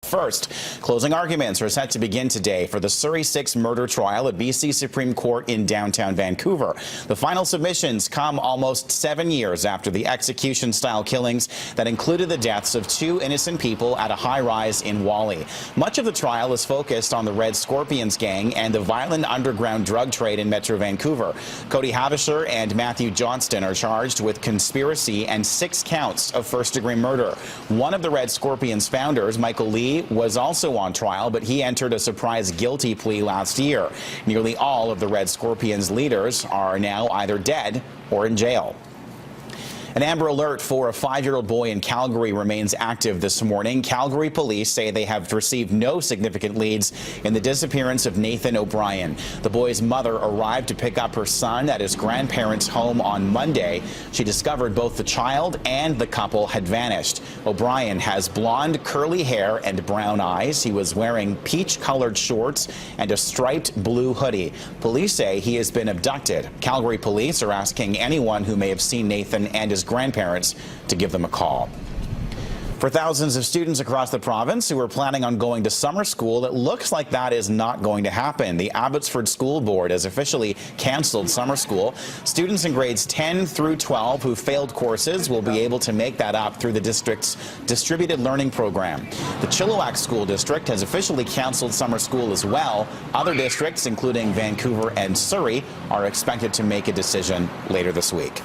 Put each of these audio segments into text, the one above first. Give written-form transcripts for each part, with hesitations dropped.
First, closing arguments are set to begin today for the Surrey 6 murder trial at BC Supreme Court in downtown Vancouver. The final submissions come almost 7 years after the execution-style killings that included the deaths of 2 innocent people at a high-rise in Whalley. Much of the trial is focused on the Red Scorpions gang and the violent underground drug trade in Metro Vancouver. Cody Havisher and Matthew Johnston are charged with conspiracy and 6 counts of first-degree murder. One of the Red Scorpions founders, Michael Lee, was also on trial, but he entered a surprise guilty plea last year. Nearly all of the Red Scorpions leaders are now either dead or in jail. An Amber Alert for a 5-year-old boy in Calgary remains active this morning. Calgary police say they have received no significant leads in the disappearance of Nathan O'Brien. The boy's mother arrived to pick up her son at his grandparents' home on Monday. She discovered both the child and the couple had vanished. O'Brien has blonde, curly hair and brown eyes. He was wearing peach-colored shorts and a striped blue hoodie. Police say he has been abducted. Calgary police are asking anyone who may have seen Nathan and his grandparents to give them a call. For thousands of students across the province who are planning on going to summer school, it looks like that is not going to happen. The Abbotsford School Board has officially canceled summer school. Students in grades 10 through 12 who failed courses will be able to make that up through the district's distributed learning program. The Chilliwack School District has officially canceled summer school as well. Other districts, including Vancouver and Surrey, are expected to make a decision later this week.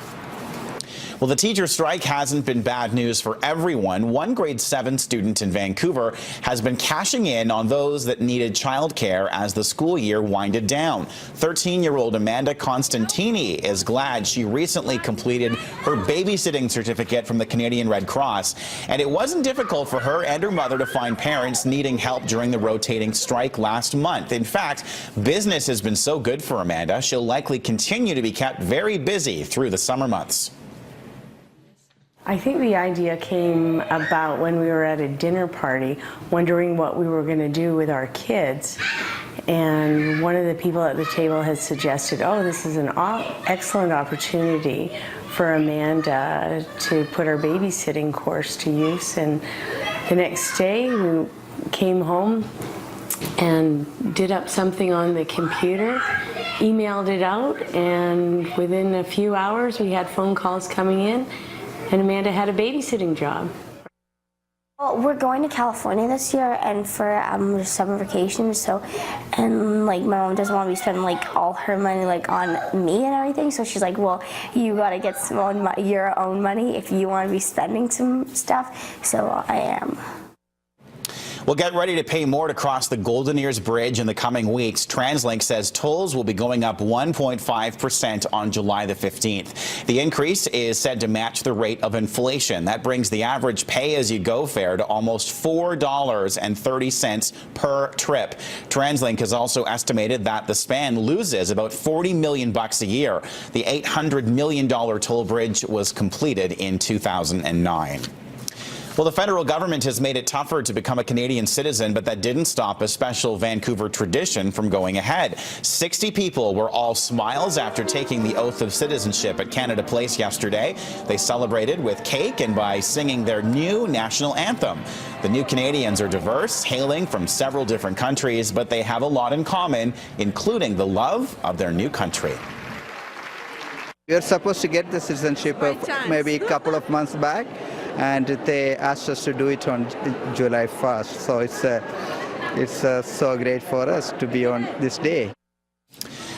Well, the teacher strike hasn't been bad news for everyone. One grade 7 student in Vancouver has been cashing in on those that needed childcare as the school year winded down. 13-year-old Amanda Constantini is glad she recently completed her babysitting certificate from the Canadian Red Cross. And it wasn't difficult for her and her mother to find parents needing help during the rotating strike last month. In fact, business has been so good for Amanda, she'll likely continue to be kept very busy through the summer months. I think the idea came about when we were at a dinner party wondering what we were going to do with our kids. And one of the people at the table had suggested, oh, this is an excellent opportunity for Amanda to put our babysitting course to use. And the next day we came home and did up something on the computer, emailed it out, and within a few hours we had phone calls coming in. And Amanda had a babysitting job. Well, we're going to California this year and for summer vacation, and like my mom doesn't want me to spend like all her money like on me and everything, so she's like, well, you gotta get your own money if you want to be spending some stuff, so I am. Well, get ready to pay more to cross the Golden Ears Bridge in the coming weeks. TransLink says tolls will be going up 1.5% on July the 15th. The increase is said to match the rate of inflation. That brings the average pay-as-you-go fare to almost $4.30 per trip. TransLink has also estimated that the span loses about $40 million a year. The $800 million toll bridge was completed in 2009. Well, the federal government has made it tougher to become a Canadian citizen, but that didn't stop a special Vancouver tradition from going ahead. 60 people were all smiles after taking the oath of citizenship at Canada Place yesterday. They celebrated with cake and by singing their new national anthem. The new Canadians are diverse, hailing from several different countries, but they have a lot in common, including the love of their new country. We were supposed to get the citizenship maybe a couple of months back, and they asked us to do it on July 1st. So it's so great for us to be on this day.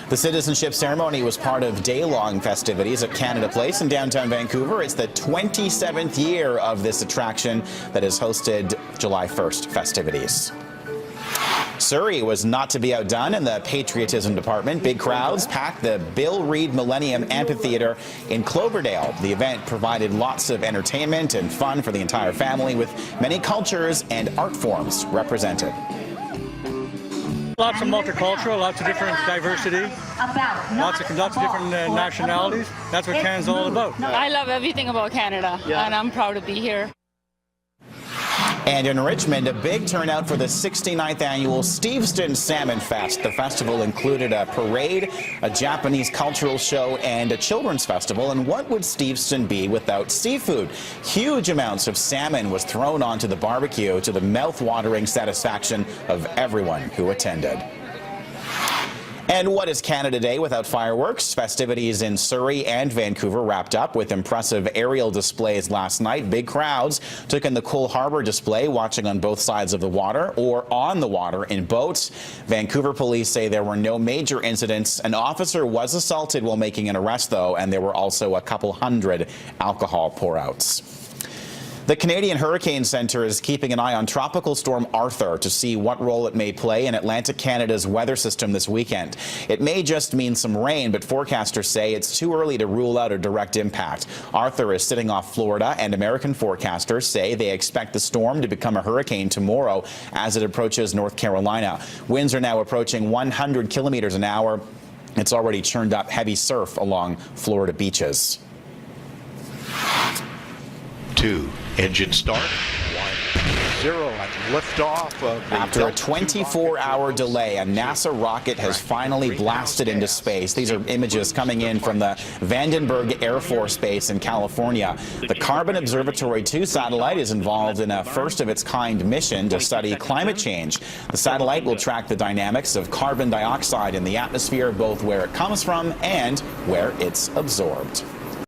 The citizenship ceremony was part of day-long festivities at Canada Place in downtown Vancouver. It's the 27th year of this attraction that has hosted July 1st festivities. Surrey was not to be outdone in the patriotism department. Big crowds packed the Bill Reid Millennium Amphitheatre in Cloverdale. The event provided lots of entertainment and fun for the entire family, with many cultures and art forms represented. Lots of multicultural, lots of different diversity, lots of different nationalities. That's what Canada's all about. I love everything about Canada, and I'm proud to be here. And in Richmond, a big turnout for the 69th annual Steveston Salmon Fest. The festival included a parade, a Japanese cultural show, and a children's festival. And what would Steveston be without seafood? Huge amounts of salmon was thrown onto the barbecue to the mouth-watering satisfaction of everyone who attended. And what is Canada Day without fireworks? Festivities in Surrey and Vancouver wrapped up with impressive aerial displays last night. Big crowds took in the Cole Harbour display, watching on both sides of the water or on the water in boats. Vancouver police say there were no major incidents. An officer was assaulted while making an arrest, though, and there were also a couple hundred alcohol pour-outs. The Canadian Hurricane Centre is keeping an eye on Tropical Storm Arthur to see what role it may play in Atlantic Canada's weather system this weekend. It may just mean some rain, but forecasters say it's too early to rule out a direct impact. Arthur is sitting off Florida, and American forecasters say they expect the storm to become a hurricane tomorrow as it approaches North Carolina. Winds are now approaching 100 kilometers an hour. It's already churned up heavy surf along Florida beaches. 2. Engine start. 1-0 and liftoff of the After a 24-hour delay, a NASA rocket has finally blasted into space. These are images coming in from the Vandenberg Air Force Base in California. The Carbon Observatory 2 satellite is involved in a first-of-its-kind mission to study climate change. The satellite will track the dynamics of carbon dioxide in the atmosphere, both where it comes from and where it's absorbed.